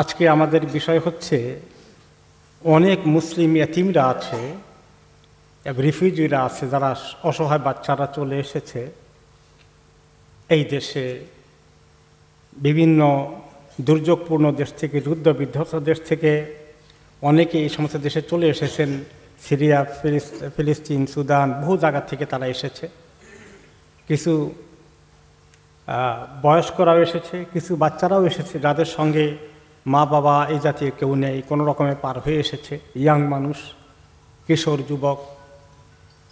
আজকে আমাদের বিষয় হচ্ছে অনেক মুসলিম ইয়াতীমরা আছে, রিফিউজিরা আছে, যারা অসহায় বাচ্চারা চলে এসেছে এই দেশে, বিভিন্ন দুর্যোগপূর্ণ দেশ থেকে, যুদ্ধ বিধ্বস্ত দেশ থেকে অনেকে এই সমস্ত দেশে চলে এসেছেন। সিরিয়া, ফিলিস্তিন, সুদান, বহু জায়গা থেকে তারা এসেছে। কিছু বয়স্করাও এসেছে, কিছু বাচ্চারাও এসেছে, যাদের সঙ্গে মা বাবা এই জাতীয় কেউ নেই, কোনো রকমে পার হয়ে এসেছে। ইয়াং মানুষ, কিশোর, যুবক,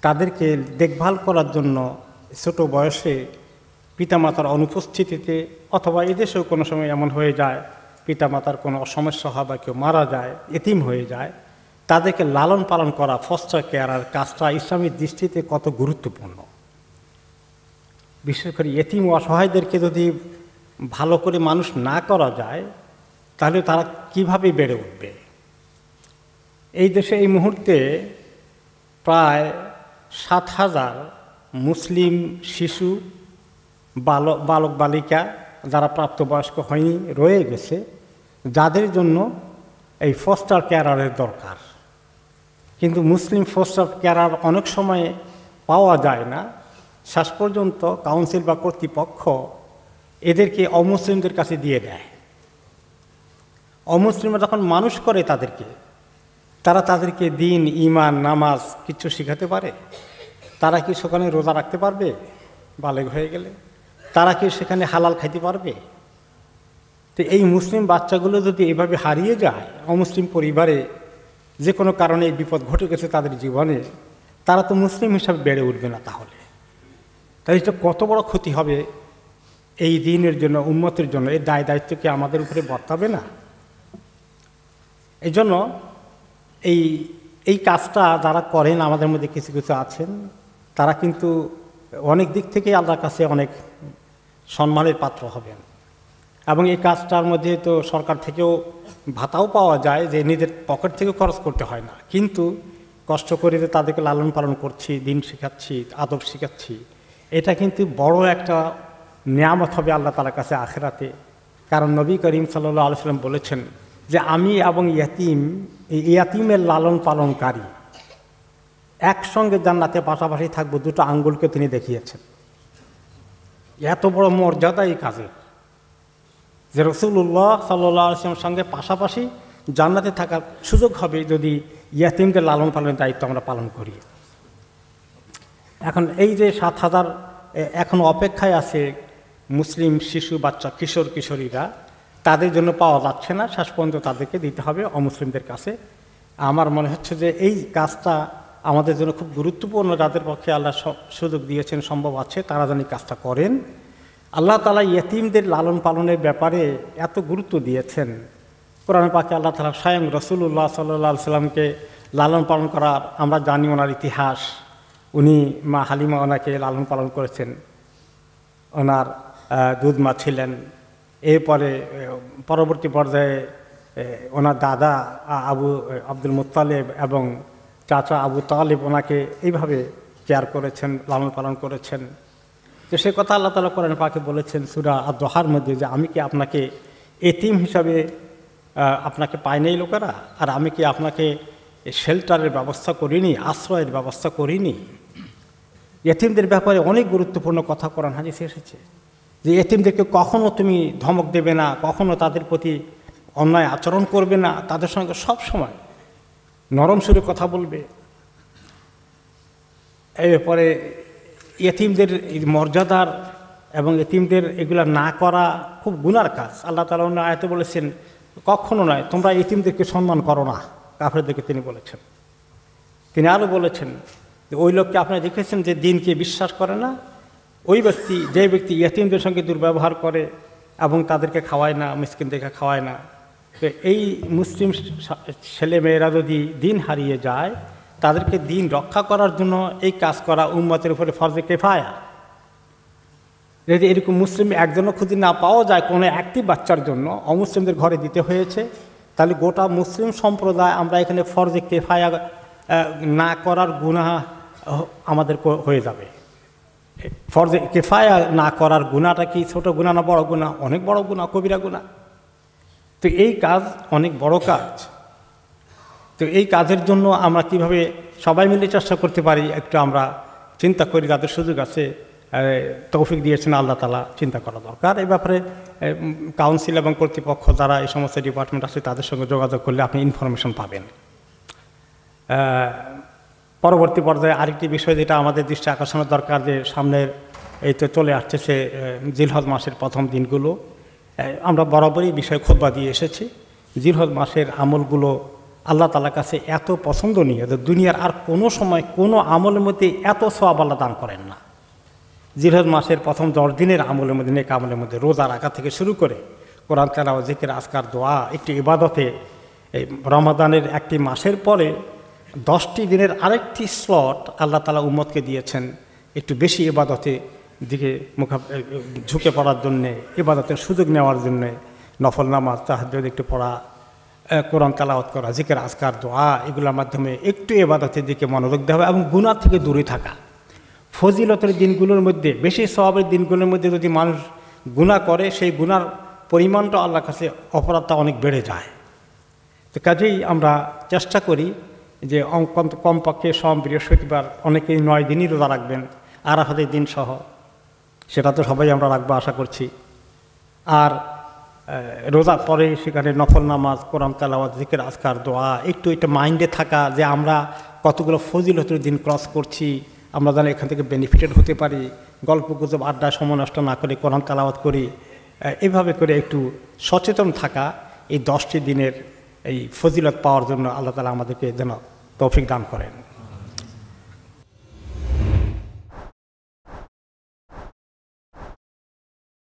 তাদেরকে দেখভাল করার জন্য ছোট বয়সে পিতামাতার অনুপস্থিতিতে, অথবা এদেশেও কোনো সময় এমন হয়ে যায় পিতামাতার কোনো সমস্যা হয় বা কেউ মারা যায়, এতিম হয়ে যায়, তাদেরকে লালন পালন করা, ফস্টার কেয়ার কাজটা ইসলামের দৃষ্টিতে কত গুরুত্বপূর্ণ। বিশেষ করে এতিম অসহায়দেরকে যদি ভালো করে মানুষ না করা যায়, তাহলে তারা কিভাবে বেড়ে উঠবে? এই দেশে এই মুহূর্তে প্রায় 7,000 মুসলিম শিশু, বালক বালিকা যারা প্রাপ্তবয়স্ক হয়নি রয়ে গেছে, যাদের জন্য এই ফস্টার কেয়ারের দরকার। কিন্তু মুসলিম ফস্টার কেয়ার অনেক সময় পাওয়া যায় না। শেষ পর্যন্ত কাউন্সিল বা কর্তৃপক্ষ এদেরকে অমুসলিমদের কাছে দিয়ে দেয়। অমুসলিমরা যখন মানুষ করে তাদেরকে দিন, ইমান, নামাজ কিছু শেখাতে পারে? তারা কি সেখানে রোজা রাখতে পারবে বালেগ হয়ে গেলে? তারা কি সেখানে হালাল খাইতে পারবে? তো এই মুসলিম বাচ্চাগুলো যদি এভাবে হারিয়ে যায়, অমুসলিম পরিবারে যে কোনো কারণে এই বিপদ ঘটে গেছে তাদের জীবনে, তারা তো মুসলিম হিসাবে বেড়ে উঠবে না। তাই এটা কত বড় ক্ষতি হবে এই দিনের জন্য, উম্মতের জন্য। এই দায়িত্ব কি আমাদের উপরে বর্তাবে না? এই জন্য এই কাজটা যারা করেন, আমাদের মধ্যে কিছু কিছু আছেন, তারা কিন্তু অনেক দিক থেকে আল্লাহর কাছে অনেক সম্মানের পাত্র হবেন। এবং এই কাজটার মধ্যে তো সরকার থেকেও ভাতাও পাওয়া যায়, যে নিজের পকেট থেকে খরচ করতে হয় না। কিন্তু কষ্ট করে যে তাদেরকে লালন পালন করছি, দিন শেখাচ্ছি, আদব শেখাচ্ছি, এটা কিন্তু বড় একটা নিয়ামত হবে আল্লাহ তাআলার কাছে আখিরাতে। কারণ নবী করিম সাল্লাল্লাহু আলাইহি ওয়াসাল্লাম বলেছেন যে আমি এবং ইয়াতীমের লালন পালনকারী একসঙ্গে জান্নাতে পাশাপাশি থাকবো, দুটো আঙ্গুলকে তিনি দেখিয়েছেন। এত বড় মর্যাদা এই কাজে, যে রাসূলুল্লাহ সাল্লাল্লাহু আলাইহি ওয়াসাল্লামের সঙ্গে পাশাপাশি জান্নাতে থাকার সুযোগ হবে যদি ইয়াতীমদের লালন পালনের দায়িত্ব আমরা পালন করি। এখন এই যে 7,000 এখন অপেক্ষায় আছে মুসলিম শিশু, বাচ্চা, কিশোর কিশোরীরা, তাদের জন্য পাওয়া যাচ্ছে না। শেষ পর্যন্ত তাদেরকে দিতে হবে অমুসলিমদের কাছে। আমার মনে হচ্ছে যে এই কাজটা আমাদের জন্য খুব গুরুত্বপূর্ণ। যাদের পক্ষে আল্লাহ সুযোগ দিয়েছেন, সম্ভব আছে, তারা যেন কাজটা করেন। আল্লাহ তাআলা ইয়েতিমদের লালন পালনের ব্যাপারে এত গুরুত্ব দিয়েছেন। কোরআন পাকে আল্লাহ তাআলা স্বয়ং রাসূলুল্লাহ সাল্লাল্লাহু আলাইহি ওয়াসাল্লামকে লালন পালন করার আমরা জানি ওনার ইতিহাস। উনি মা হালিমা ওনাকে লালন পালন করেছেন, ওনার দুধ মা ছিলেন। এরপরে পরবর্তী পর্যায়ে ওনার দাদা আব্দুল মুত্তালিব এবং চাচা আবু তালিব ওনাকে এইভাবে কেয়ার করেছেন, লালন পালন করেছেন। তো সে কথা আল্লাহ তাআলা কোরআন পাকে বলেছেন সূরা আদ-দুহার মধ্যে, যে আমি কি আপনাকে এতিম হিসাবে আপনাকে পাই নাই লোকেরা? আর আমি কি আপনাকে শেল্টারের ব্যবস্থা করিনি, আশ্রয়ের ব্যবস্থা করিনি? এতিমদের ব্যাপারে অনেক গুরুত্বপূর্ণ কথা কোরআন হাদিসে এসেছে, যে এতিমদেরকে কখনো তুমি ধমক দেবে না, কখনো তাদের প্রতি অন্যায় আচরণ করবে না, তাদের সঙ্গে সব সময় নরম সুরে কথা বলবে। এরপরে এতিমদের মর্যাদার এবং এতিমদের এগুলা না করা খুব গুনার কাজ। আল্লাহ তাআলা অন্য আয়াতে বলেছেন কখনো নয়, তোমরা এতিমদেরকে সম্মান করো না, কাফেরদেরকে তিনি বলেছেন। তিনি আরও বলেছেন যে ওই লোককে আপনারা দেখেছেন যে দিনকে বিশ্বাস করে না, ওই ব্যক্তি, যে ব্যক্তি ইয়েতিমদের সঙ্গে দুর্ব্যবহার করে এবং তাদেরকে খাওয়ায় না, মিসকিনদেরকে খাওয়ায় না। তো এই মুসলিম ছেলেমেয়েরা যদি দিন হারিয়ে যায়, তাদেরকে দিন রক্ষা করার জন্য এই কাজ করা উম্মতের উপরে ফরজে কিফায়া। যদি এরকম মুসলিম একজনও খুঁজে না পাওয়া যায় কোনো একটি বাচ্চার জন্য, অমুসলিমদের ঘরে দিতে হয়েছে, তাহলে গোটা মুসলিম সম্প্রদায় আমরা এখানে ফরজে কিফায়া না করার গুনাহ আমাদের হয়ে যাবে। ফরজে কিফায়া না করার গুনাহটা কি ছোট গুনাহ না বড় গুনাহ? অনেক বড় গুনাহ, কবিরা গুনাহ। তো এই কাজ অনেক বড় কাজ। তো এই কাজের জন্য আমরা কিভাবে সবাই মিলে চেষ্টা করতে পারি একটু আমরা চিন্তা করি, যাদের সুযোগ আছে, তৌফিক দিয়েছেন আল্লাহ তাআলা, চিন্তা করা দরকার। এই ব্যাপারে কাউন্সিল এবং কর্তৃপক্ষ যারা এই সমস্ত ডিপার্টমেন্ট আছে তাদের সঙ্গে যোগাযোগ করলে আপনি ইনফরমেশন পাবেন। পরবর্তী পর্যায়ে আরেকটি বিষয় যেটা আমাদের দৃষ্টি আকর্ষণের দরকার, যে সামনের এই তো চলে আসছে জিলহজ মাসের প্রথম দিনগুলো। আমরা বরাবরই বিষয় খুতবা দিয়ে এসেছি, জিলহজ মাসের আমলগুলো আল্লাহ তাআলার কাছে এত পছন্দনীয় যে দুনিয়ার আর কোনো সময় কোনো আমলের মধ্যে এত সওয়াব আল্লাহ দান করেন না। জিলহজ মাসের প্রথম 10 দিনের আমলের মধ্যে, নেক আমলের মধ্যে রোজা রাখা থেকে শুরু করে কোরআন তেলাওয়াত, জিকির, আজকার, দোয়া, একটি ইবাদতে, এই রমাদানের একটি মাসের পরে 10টি দিনের আরেকটি স্লট আল্লাহ তাআলা উম্মতকে দিয়েছেন একটু বেশি ইবাদতে দিকে ঝুঁকে পড়ার জন্যে, ইবাদতের সুযোগ নেওয়ার জন্যে, নফল নামাজ, তাহাজ্জুদ একটু পড়া, কোরআন তেলাওয়াত করা, জিকির, আজকার, দোয়া, এগুলোর মাধ্যমে একটু ইবাদতের দিকে মনোযোগ দেওয়া হবে এবং গুনাহ থেকে দূরে থাকা। ফজিলতের দিনগুলোর মধ্যে, বেশি সওয়াবের দিনগুলোর মধ্যে যদি মানুষ গুনাহ করে, সেই গুনার পরিমাণটা আল্লাহর কাছে, অপরাধটা অনেক বেড়ে যায়। তো কাজেই আমরা চেষ্টা করি যে কমপক্ষে সোম, বৃহস্পতিবার, অনেকেই 9 দিনই রোজা রাখবেন, আরাফাতের দিন সহ, সেটা তো সবাই আমরা রাখবো আশা করছি। আর রোজার পরে সেখানে নফল নামাজ, কোরআন তেলাওয়াত, জিকির, আজকার, দোয়া, একটু এটা মাইন্ডে থাকা যে আমরা কতগুলো ফজিলতের দিন ক্রস করছি, আমরা যেন এখান থেকে বেনিফিটেড হতে পারি, গল্প গুজব, আড্ডা, সময় নষ্ট না করে কোরআন তেলাওয়াত করি, এইভাবে করে একটু সচেতন থাকা, এই 10টি দিনের এই ফজিলত পাওয়ার জন্য আল্লাহ তাআলা আমাদেরকে যেন তৌফিক দান করেন।